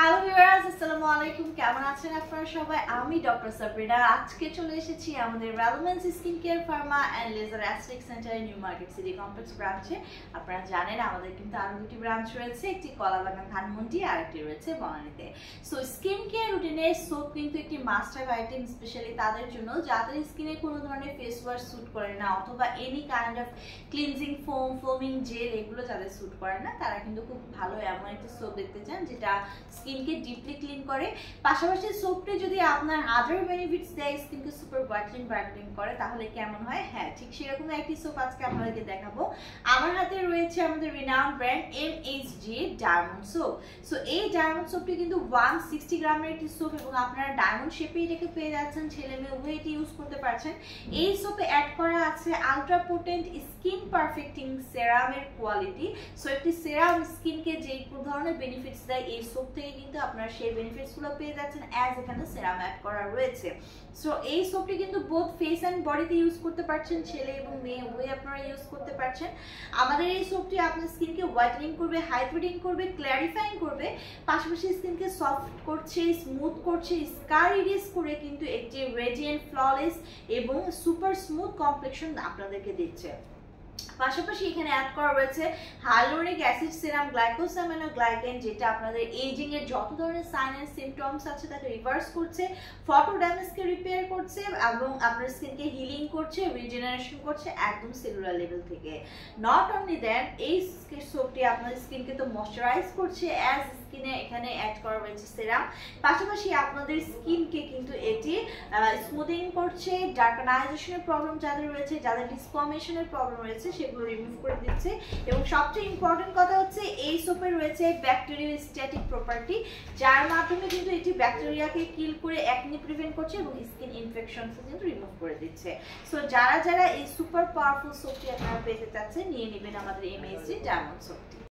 Hello viewers, আসসালামু আলাইকুম। কেমন আছেন আপনারা সবাই? আমি ডক্টর সাবরিনা। আজকে চলে এসেছি আমাদের relevance skin care pharma and laser aesthetic centre new market city complex ব্রাঞ্চে। আপনারা জানেন আমাদের কিন্তু আরও দুটি ব্রাঞ্চ রয়েছে, একটি কলাবাগান ধানমন্ডি আর একটি রয়েছে বনানীতে। সো স্কিন কেয়ার রুটিনের সোপ কিন্তু একটি মাস্ট হ্যাভ আইটেম, স্পেশালি তাদের জন্য যাদের স্কিনে কোনো ধরনের ফেস ওয়াশ স্যুট করে না অথবা any kind of cleansing foaming gel এগুলো যাদের স্যুট করে না, তারা কিন্তু খুব ভালো এমন একটি সোপ দেখতে চান যেটা স্কিনকে ডিপলি ক্লিন করে। পাশাপাশি সোপটি যদি আপনার আদার বেনিফিটস দেয়, স্কিনকে সুপার ব্রাইটেনিং করে, তাহলে কেমন হয়? হ্যাঁ, ঠিক সেরকম একটি সোপ আজকে আপনাদেরকে দেখাবো। আমার হাতে রয়েছে আমাদের renowned brand MHG diamond soap. So এই ডায়মন্ড সোপটি কিন্তু 160 গ্রামের একটি সোপ এবং আপনারা ডায়মন্ড শেপে এটাকে পেয়ে যাচ্ছেন, ছেলে মেয়ে উভয় এটি ইউজ করতে পারছেন। এই সোপে অ্যাড করা আছে আলট্রা পোটেন্ট স্কিন পারফেক্টিং সেরামের কোয়ালিটি। সো একটি সেরাম স্কিনকে যে ধরনের বেনিফিটস দেয়, এই সোপ থেকে কিন্তু আপনারা সেই বেনিফিটসগুলো পেয়ে যাচ্ছেন অ্যাজ এখানে সেরাম অ্যাড করা রয়েছে। সো এই সোপটি কিন্তু বোথ ফেস অ্যান্ড বডিতে ইউজ করতে পারছেন, ছেলে এবং মেয়ে উভয় আপনারা ইউজ করতে পারছেন। আমাদের এই সোপটি আপনার স্কিনকে হোয়াইটেনিং করবে, হাইড্রেটিং করবে, ক্ল্যারিফাইং করবে, পাশাপাশি স্কিনকে সফট করছে, স্মুথ করছে, স্কার ইরিজ করে কিন্তু একটি রেডিয়েন্ট, ফ্ললেস এবং সুপার স্মুথ কমপ্লেকশন আপনাদেরকে দিচ্ছে। পাশাপাশি এখানে অ্যাড করা রয়েছে হাইলোরিক অ্যাসিড সিরাম গ্লাইকোসামিনোগ্লাইকেন, যেটা আপনাদের এজিং এর যত ধরনের সাইন এন্ড সিমটমস আছে তাকে রিভার্স করছে, ফটো ড্যামেজকে রিপেয়ার করছে এবং আপনার স্কিনকে হিলিং করছে, রিজেনারেশন করছে একদম সেলুলার লেভেল থেকে। নট অনলি দ্যাট, এই সোপটি আপনাদের স্কিনকে তো ময়শ্চারাইজ করছে অ্যাজ স্কিনে এখানে অ্যাড করা রয়েছে সেরাম, পাশাপাশি আপনাদের স্কিনকে কিন্তু এটি স্মুথিং করছে, ডার্কনাইজেশনের প্রবলেম যাদের রয়েছে, যাদের ডিসফর্মেশনের প্রবলেম রয়েছে সেগুলো রিমুভ করে দিচ্ছে। এবং সবচেয়ে ইম্পর্টেন্ট কথা হচ্ছে এই সোপে রয়েছে ব্যাকটেরিয়াস্ট্যাটিক প্রপার্টি, যার মাধ্যমে কিন্তু এটি ব্যাকটেরিয়াকে কিল করে অ্যাকনি প্রিভেন্ট করছে এবং স্কিন ইনফেকশনকে কিন্তু রিমুভ করে দিচ্ছে। সো যারা এই সুপার পাওয়ারফুল সোপটি আপনারা পেতে চাচ্ছেন, নিয়ে নেবেন আমাদের MHG ডায়মন্ড সোপটি।